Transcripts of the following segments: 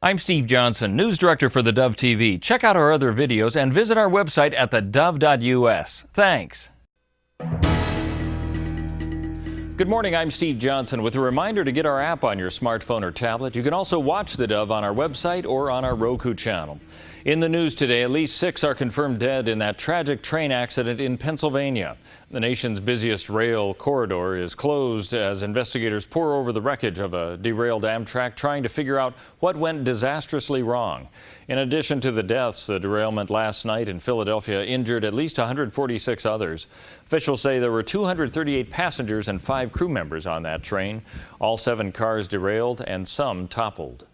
I'm Steve Johnson, news director for theDove TV. Check out our other videos and visit our website at thedove.us. Thanks. Good morning, I'm Steve Johnson with a reminder to get our app on your smartphone or tablet. You can also watch theDove on our website or on our Roku channel. In the news today, at least 6 are confirmed dead in that tragic train accident in Pennsylvania. The nation's busiest rail corridor is closed as investigators pore over the wreckage of a derailed Amtrak, trying to figure out what went disastrously wrong. In addition to the deaths, the derailment last night in Philadelphia injured at least 146 others. Officials say there were 238 passengers and 5 crew members on that train. All 7 cars derailed and some toppled.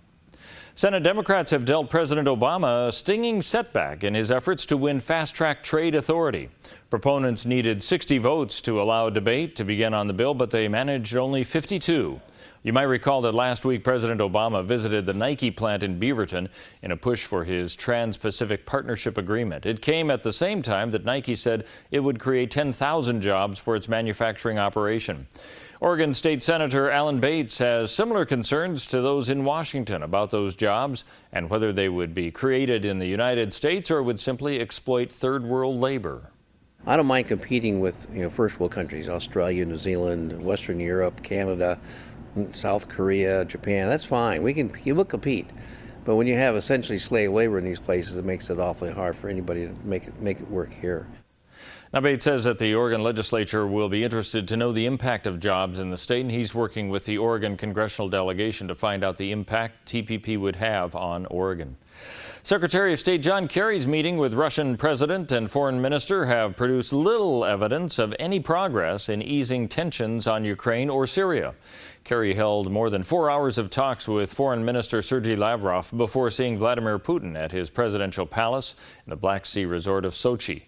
Senate Democrats have dealt President Obama a stinging setback in his efforts to win fast-track trade authority. Proponents needed 60 votes to allow debate to begin on the bill, but they managed only 52. You might recall that last week President Obama visited the Nike plant in Beaverton in a push for his Trans-Pacific Partnership Agreement. It came at the same time that Nike said it would create 10,000 jobs for its manufacturing operation. Oregon State Senator Alan Bates has similar concerns to those in Washington about those jobs and whether they would be created in the United States or would simply exploit third world labor. I don't mind competing with first world countries, Australia, New Zealand, Western Europe, Canada, South Korea, Japan. That's fine. We'll compete. But when you have essentially slave labor in these places, it makes it awfully hard for anybody to make it work here. Now, Bates says that the Oregon legislature will be interested to know the impact of jobs in the state, and he's working with the Oregon congressional delegation to find out the impact TPP would have on Oregon. Secretary of State John Kerry's meeting with Russian President and Foreign Minister have produced little evidence of any progress in easing tensions on Ukraine or Syria. Kerry held more than 4 hours of talks with Foreign Minister Sergei Lavrov before seeing Vladimir Putin at his presidential palace in the Black Sea resort of Sochi.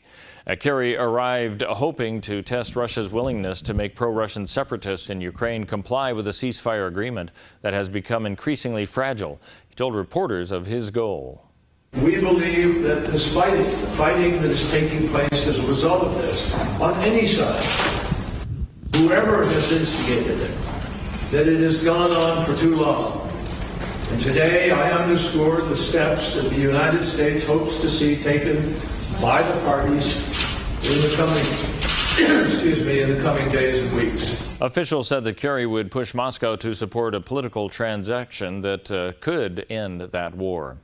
Kerry arrived hoping to test Russia's willingness to make pro-Russian separatists in Ukraine comply with a ceasefire agreement that has become increasingly fragile. He told reporters of his goal. We believe that this fighting, the fighting that is taking place as a result of this, on any side, whoever has instigated it, that it has gone on for too long. And today I underscore the steps that the United States hopes to see taken by the parties in the coming days and weeks. Officials said that Kerry would push Moscow to support a political transaction that could end that war.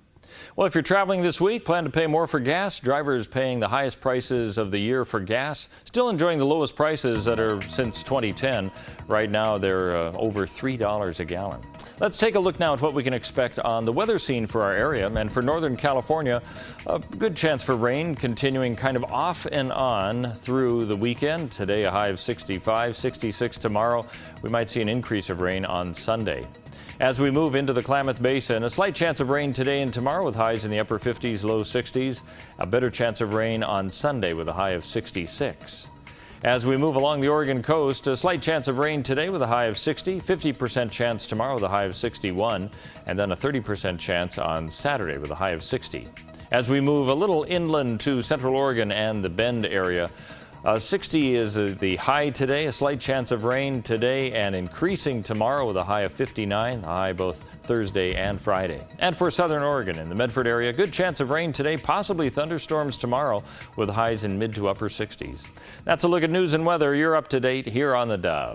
Well, if you're traveling this week, plan to pay more for gas. Drivers paying the highest prices of the year for gas, still enjoying the lowest prices that are since 2010. Right now, they're over $3 a gallon. Let's take a look now at what we can expect on the weather scene for our area. And for Northern California, a good chance for rain continuing kind of off and on through the weekend. Today, a high of 65, 66 tomorrow. We might see an increase of rain on Sunday. As we move into the Klamath Basin, a slight chance of rain today and tomorrow with highs in the upper 50s, low 60s. A better chance of rain on Sunday with a high of 66. As we move along the Oregon coast, a slight chance of rain today with a high of 60, 50% chance tomorrow with a high of 61, and then a 30% chance on Saturday with a high of 60. As we move a little inland to Central Oregon and the Bend area, 60 is the high today, a slight chance of rain today and increasing tomorrow with a high of 59, a high both Thursday and Friday. And for Southern Oregon in the Medford area, good chance of rain today, possibly thunderstorms tomorrow with highs in mid to upper 60s. That's a look at news and weather. You're up to date here on theDove.